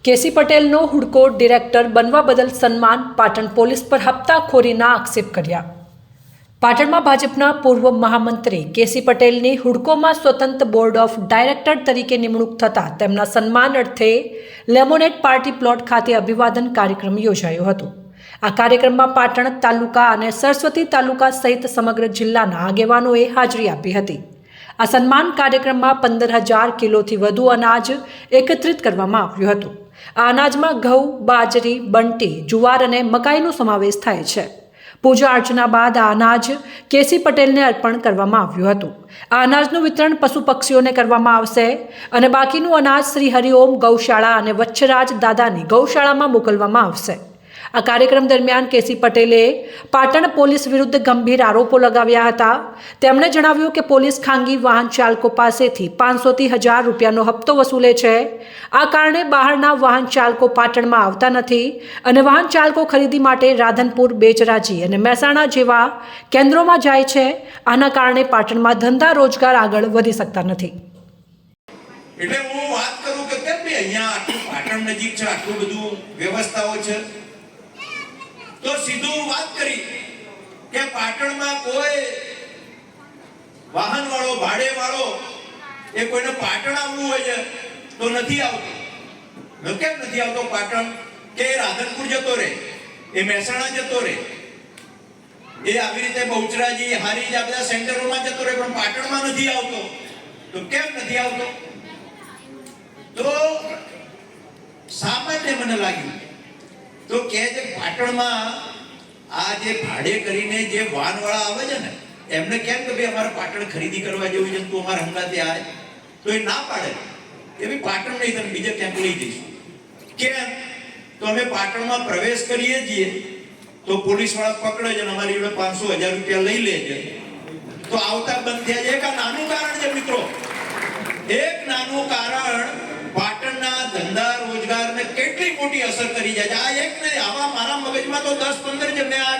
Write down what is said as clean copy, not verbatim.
કેસી પટેલનો હુડકો ડિરેક્ટર બનવા બદલ સન્માન, પાટણ પોલીસ પર હપ્તાખોરીના આક્ષેપ કર્યા। પાટણમાં ભાજપના પૂર્વ મહામંત્રી કેસી પટેલની હુડકોમાં સ્વતંત્ર બોર્ડ ઓફ ડાયરેક્ટર તરીકે નિમણૂક થતાં તેમના સન્માન અર્થે લેમોનેટ પાર્ટી પ્લોટ ખાતે અભિવાદન કાર્યક્રમ યોજાયો હતો। આ કાર્યક્રમમાં પાટણ તાલુકા અને સરસ્વતી તાલુકા સહિત સમગ્ર જિલ્લાના આગેવાનોએ હાજરી આપી હતી। આ સન્માન કાર્યક્રમમાં 15,000 કિલોથી વધુ અનાજ એકત્રિત કરવામાં આવ્યું હતું। આ અનાજમાં ઘઉં, બાજરી, બંટી, જુવાર અને મકાઈનો સમાવેશ થાય છે। પૂજા અર્ચના બાદ આ અનાજ કેસી પટેલને અર્પણ કરવામાં આવ્યું હતું। આ અનાજનું વિતરણ પશુ પક્ષીઓને કરવામાં આવશે અને બાકીનું અનાજ શ્રી હરિઓમ ગૌશાળા અને વચ્છરાજ દાદાની ગૌશાળામાં મોકલવામાં આવશે। આ કાર્યક્રમ દરમિયાન કેસી પટેલે પાટણ પોલીસ વિરુદ્ધ ગંભીર આરોપો લગાવ્યા હતા। તેમણે જણાવ્યું કે પોલીસ ખાનગી વાહન ચાલકો પાસેથી 500 થી 1000 રૂપિયાનો હપ્તો વસૂલે છે। આ કારણે બહારના વાહન ચાલકો પાટણમાં આવતા નથી અને વાહન ચાલકો ખરીદી માટે રાધનપુર, બેચરાજી અને મહેસાણા જેવા કેન્દ્રોમાં જાય છે। આના કારણે પાટણમાં ધંધા રોજગાર આગળ વધી શકતા નથી। એટલે હું વાત કરું કે કેમ બે અહીંયા પાટણ નજીક છે, આટલું બધું વ્યવસ્થાઓ છે, તો સીધું વાત કરી કે પાટણમાં કોઈ વાહન વાળો, ભાડે વાળો એ કોઈને પાટણ આવવું હોય છે તો નથી આવતો। કેમ નથી આવતો પાટણ? કે રાધનપુર જતો રહે, એ મહેસાણા જતો રહે, એ આવી રીતે બહુચરાજી, હારીજ આ બધા સેન્ટરોમાં જતો રહે, પણ પાટણમાં નથી આવતો। તો કેમ નથી આવતો? તો સામાન્ય મને લાગ્યું તો કે જે પાટણમાં આ જે ભાડે કરીને જે વાહનવાળા આવે છે ને એમને કેમ કે ભાઈ અમારે પાટણ ખરીદી કરવા જેવું છે, તું અમારા હંગાતે આવે, તો એ ના પાડે કે ભાઈ પાટણ નહીં, તમે બીજા ક્યાંક લઈ જઈશું। કેમ? તો અમે પાટણમાં પ્રવેશ કરીએ છીએ તો પોલીસ વાળા પકડે છે અને અમારી જોડે 500-1000 રૂપિયા લઈ લે છે, તો આવતા બંધ થયા છે। એક આ નાનું કારણ છે મિત્રો, એક નાનું કારણ પાટણના ધંધા રોજગારને કેટલી મોટી અસર કરી જાય છે। આ એક નહીં, આવા મારા મગજમાં તો 10-15 છે। મેં આ